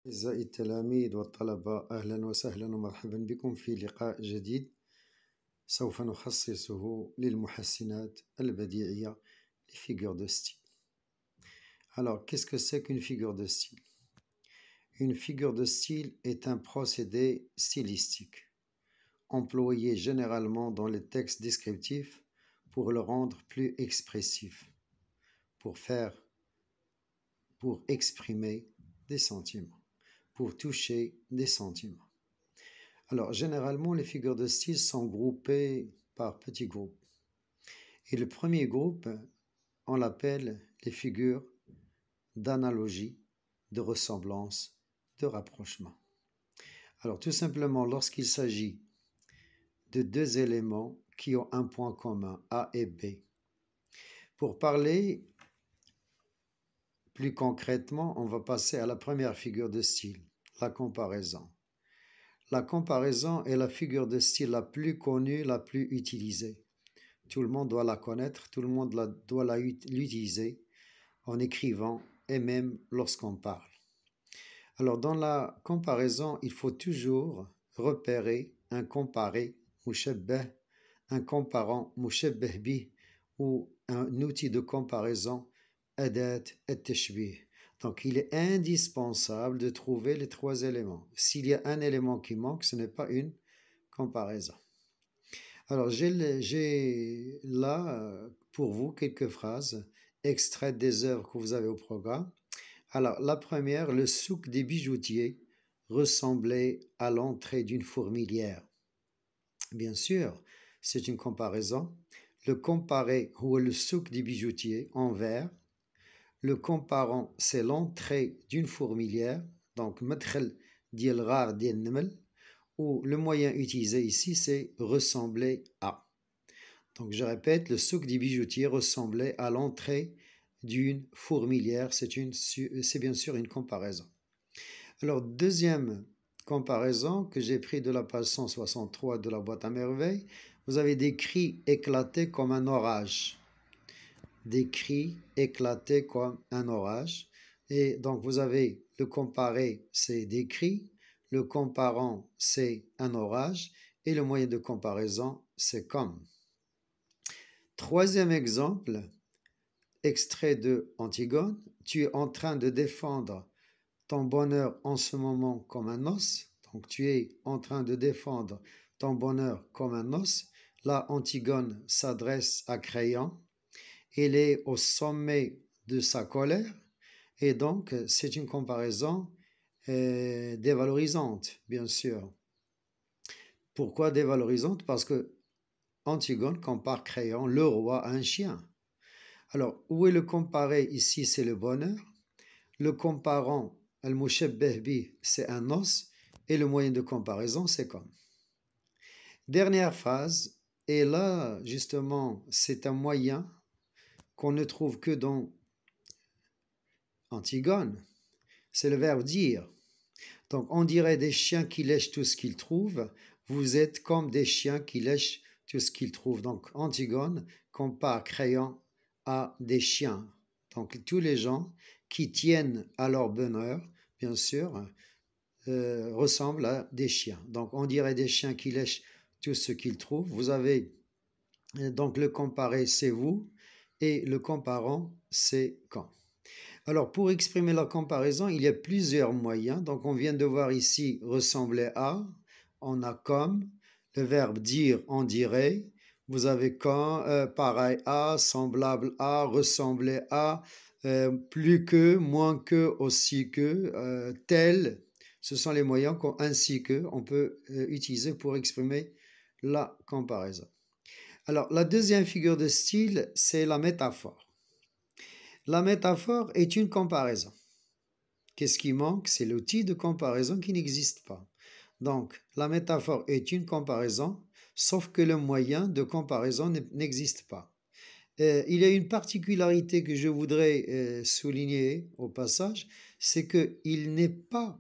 أعزائي التلاميذ والطلبة، أهلا وسهلا ومرحبا بكم في لقاء جديد سوف نخصصه للمحسنات البديعية les figures de style. Alors, qu'est-ce que c'est qu'une figure de style? Une figure de style est un procédé stylistique employé généralement dans les textes descriptifs pour le rendre plus expressif, pour exprimer des sentiments, pour toucher des sentiments. Alors, généralement, les figures de style sont groupées par petits groupes. Et le premier groupe, on l'appelle les figures d'analogie, de ressemblance, de rapprochement. Alors, tout simplement, lorsqu'il s'agit de deux éléments qui ont un point commun, A et B. Pour parler plus concrètement, on va passer à la première figure de style, la comparaison. La comparaison est la figure de style la plus connue, la plus utilisée. Tout le monde doit la connaître, tout le monde doit l'utiliser en écrivant et même lorsqu'on parle. Alors, dans la comparaison, il faut toujours repérer un comparé, mushabbah, un comparant, mushabbah bih, ou un outil de comparaison, adat at-tashbih. Donc, il est indispensable de trouver les trois éléments. S'il y a un élément qui manque, ce n'est pas une comparaison. Alors, j'ai là pour vous quelques phrases extraites des œuvres que vous avez au programme. Alors, la première, le souk des bijoutiers ressemblait à l'entrée d'une fourmilière. Bien sûr, c'est une comparaison. Le comparé, ou le souk des bijoutiers, en vert. Le comparant, c'est l'entrée d'une fourmilière, donc madkhal diel ghar diel naml, ou le moyen utilisé ici, c'est ressembler à. Donc je répète, le souk des bijoutiers ressemblait à l'entrée d'une fourmilière, c'est bien sûr une comparaison. Alors deuxième comparaison que j'ai pris de la page 163 de la boîte à merveilles, vous avez des cris éclatés comme un orage. Des cris éclatés comme un orage. Et donc vous avez le comparé, c'est des cris, le comparant, c'est un orage, et le moyen de comparaison, c'est comme. Troisième exemple, extrait de Antigone, tu es en train de défendre ton bonheur en ce moment comme un os. Donc tu es en train de défendre ton bonheur comme un os. Là, Antigone s'adresse à Créon. Il est au sommet de sa colère et donc c'est une comparaison dévalorisante, bien sûr. Pourquoi dévalorisante? Parce que Antigone compare Créon, le roi, à un chien. Alors, où est le comparé ici? C'est le bonheur. Le comparant, al-mushabbah bih, c'est un os. Et le moyen de comparaison, c'est comme. Dernière phrase. Et là, justement, c'est un moyen qu'on ne trouve que dans Antigone. C'est le verbe dire. Donc, on dirait des chiens qui lèchent tout ce qu'ils trouvent. Vous êtes comme des chiens qui lèchent tout ce qu'ils trouvent. Donc, Antigone compare Créon à des chiens. Donc, tous les gens qui tiennent à leur bonheur, bien sûr, ressemblent à des chiens. Donc, on dirait des chiens qui lèchent tout ce qu'ils trouvent. Vous avez donc le comparé, c'est vous, et le comparant, c'est quand. Alors, pour exprimer la comparaison, il y a plusieurs moyens. Donc, on vient de voir ici ressembler à, on a comme, le verbe dire, on dirait. Vous avez quand, pareil à, semblable à, ressembler à, plus que, moins que, aussi que, tel. Ce sont les moyens ainsi que on peut utiliser pour exprimer la comparaison. Alors, la deuxième figure de style, c'est la métaphore. La métaphore est une comparaison. Qu'est-ce qui manque? C'est l'outil de comparaison qui n'existe pas. Donc, la métaphore est une comparaison, sauf que le moyen de comparaison n'existe pas. Il y a une particularité que je voudrais souligner au passage, c'est qu'il n'est pas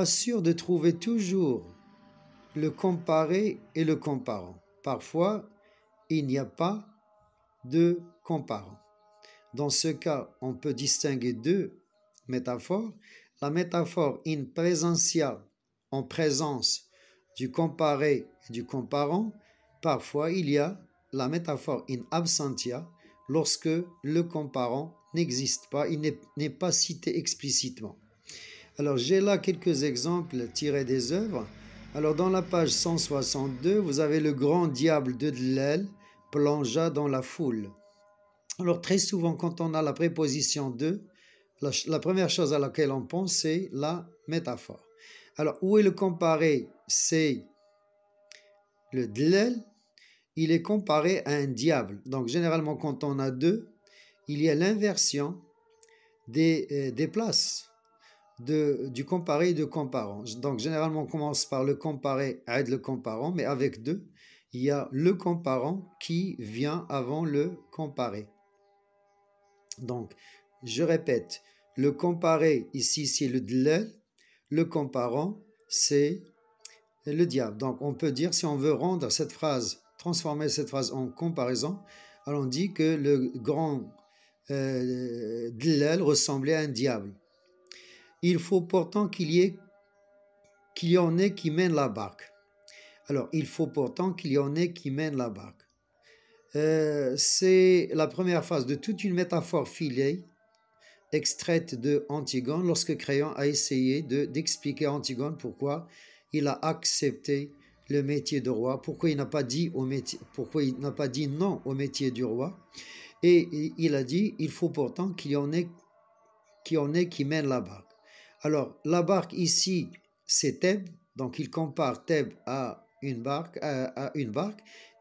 sûr de trouver toujours le comparé et le comparant. Parfois, il n'y a pas de comparant. Dans ce cas, on peut distinguer deux métaphores. la métaphore in presentia, en présence du comparé et du comparant, parfois il y a la métaphore in absentia, lorsque le comparant n'existe pas, il n'est pas cité explicitement. Alors j'ai là quelques exemples tirés des œuvres. Alors dans la page 162, vous avez le grand diable de Dlel plongea dans la foule. Alors très souvent quand on a la préposition de, la première chose à laquelle on pense c'est la métaphore. Alors où est le comparé? C'est le Dlel, il est comparé à un diable. Donc généralement quand on a deux, il y a l'inversion des places du comparé et du comparant. Donc généralement on commence par le comparé avec le comparant, mais avec deux, il y a le comparant qui vient avant le comparé. Donc je répète, le comparé ici c'est le dlel, le comparant c'est le diable. Donc on peut dire, si on veut rendre cette phrase, transformer cette phrase en comparaison, alors on dit que le grand dlel ressemblait à un diable. Il faut pourtant qu'il y en ait qui mènent la barque. Alors, il faut pourtant qu'il y en ait qui mènent la barque. C'est la première phase de toute une métaphore filée, extraite de Antigone, lorsque Créon a essayé d'expliquer à Antigone pourquoi il a accepté le métier de roi, pourquoi il n'a pas dit non au métier du roi. Et il a dit, il faut pourtant qu'il y en ait qui mènent la barque. Alors, la barque ici, c'est Thèbes, donc il compare Thèbes à une barque,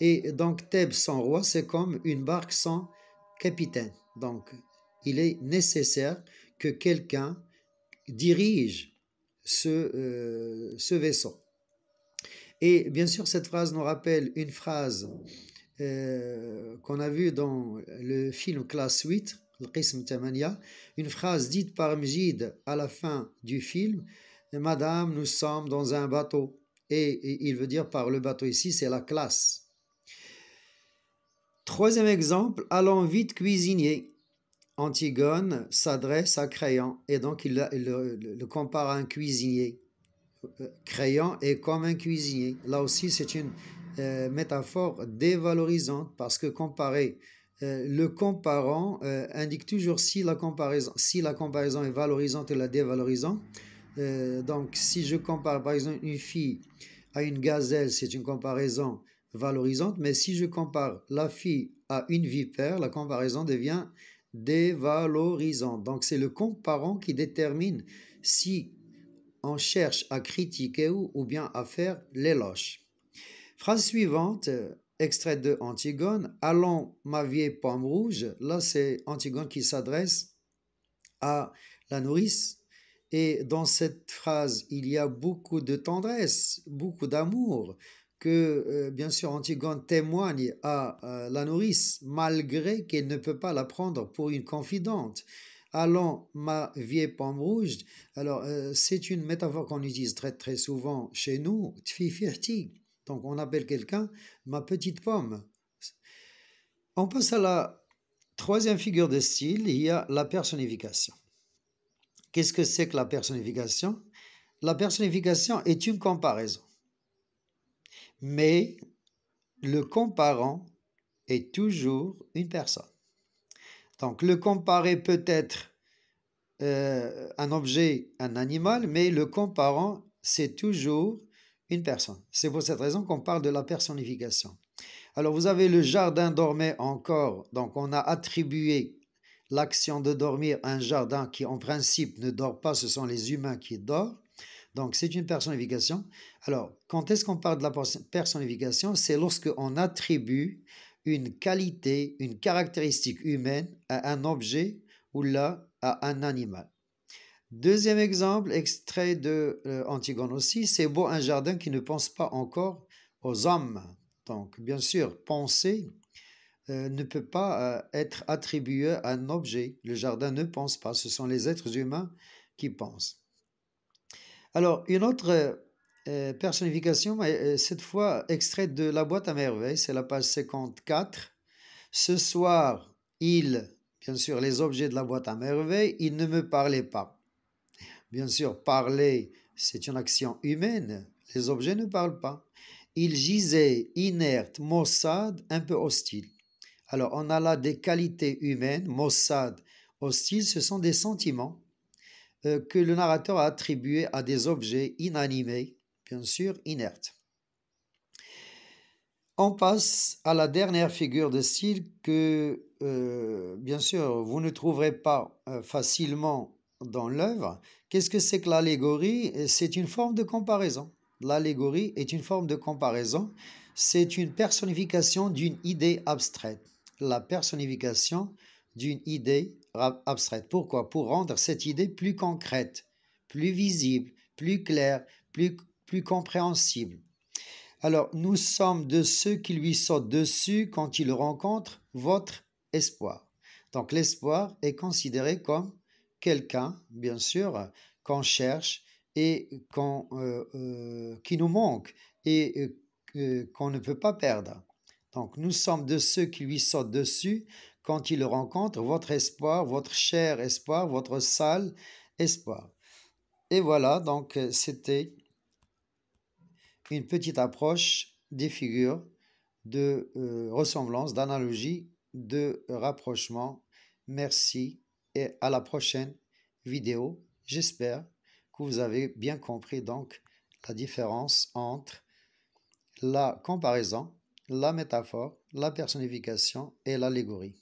et donc Thèbes sans roi, c'est comme une barque sans capitaine. Donc, il est nécessaire que quelqu'un dirige ce vaisseau. Et bien sûr, cette phrase nous rappelle une phrase qu'on a vue dans le film Classe 8, القسم 8, une phrase dite par Mjid à la fin du film, Madame, nous sommes dans un bateau. Et il veut dire par le bateau ici, c'est la classe. Troisième exemple, allons vite cuisinier. Antigone s'adresse à Créon et donc il le compare à un cuisinier. Créon est comme un cuisinier. Là aussi, c'est une métaphore dévalorisante parce que comparer le comparant indique toujours si la comparaison est valorisante ou la dévalorisante. Donc, si je compare par exemple une fille à une gazelle, c'est une comparaison valorisante, mais si je compare la fille à une vipère, la comparaison devient dévalorisante. Donc, c'est le comparant qui détermine si on cherche à critiquer ou bien à faire l'éloge. Phrase suivante, extrait de Antigone, allons ma vieille pomme rouge. Là, c'est Antigone qui s'adresse à la nourrice. Et dans cette phrase, il y a beaucoup de tendresse, beaucoup d'amour, que bien sûr Antigone témoigne à la nourrice, malgré qu'elle ne peut pas la prendre pour une confidente. Allons, ma vieille pomme rouge. Alors, c'est une métaphore qu'on utilise très très souvent chez nous, tfifirti. Donc, on appelle quelqu'un ma petite pomme. On passe à la troisième figure de style, il y a la personnification. Qu'est-ce que c'est que la personnification? La personnification est une comparaison. Mais le comparant est toujours une personne. Donc, le comparé peut être un objet, un animal, mais le comparant, c'est toujours une personne. C'est pour cette raison qu'on parle de la personnification. Alors, vous avez le jardin dormait encore. Donc, on a attribué l'action de dormir à un jardin qui, en principe, ne dort pas. Ce sont les humains qui dorment. Donc, c'est une personnification. Alors, quand est-ce qu'on parle de la personnification? C'est lorsqu'on attribue une qualité, une caractéristique humaine à un objet ou là à un animal. Deuxième exemple, extrait de Antigone aussi, c'est beau un jardin qui ne pense pas encore aux hommes. Donc, bien sûr, penser ne peut pas être attribué à un objet. Le jardin ne pense pas, ce sont les êtres humains qui pensent. Alors, une autre personnification, cette fois extraite de la boîte à merveilles, c'est la page 54. Ce soir, bien sûr, les objets de la boîte à merveilles, ils ne me parlaient pas. Bien sûr, parler, c'est une action humaine. Les objets ne parlent pas. Il gisait inerte, maussade, un peu hostile. Alors, on a là des qualités humaines, maussade, hostile, ce sont des sentiments que le narrateur a attribués à des objets inanimés, bien sûr, inertes. On passe à la dernière figure de style que, bien sûr, vous ne trouverez pas facilement dans l'œuvre. Qu'est-ce que c'est que l'allégorie? C'est une forme de comparaison. L'allégorie est une forme de comparaison. C'est une personnification d'une idée abstraite. La personnification d'une idée abstraite. Pourquoi? Pour rendre cette idée plus concrète, plus visible, plus claire, plus compréhensible. Alors, nous sommes de ceux qui lui sautent dessus quand il rencontre votre espoir. Donc, l'espoir est considéré comme quelqu'un, bien sûr, qu'on cherche et qui nous manque et qu'on ne peut pas perdre. Donc, nous sommes de ceux qui lui sautent dessus quand il rencontre votre espoir, votre cher espoir, votre sale espoir. Et voilà, donc c'était une petite approche des figures de ressemblance, d'analogie, de rapprochement. Merci et à la prochaine vidéo. J'espère que vous avez bien compris donc la différence entre la comparaison, la métaphore, la personnification et l'allégorie.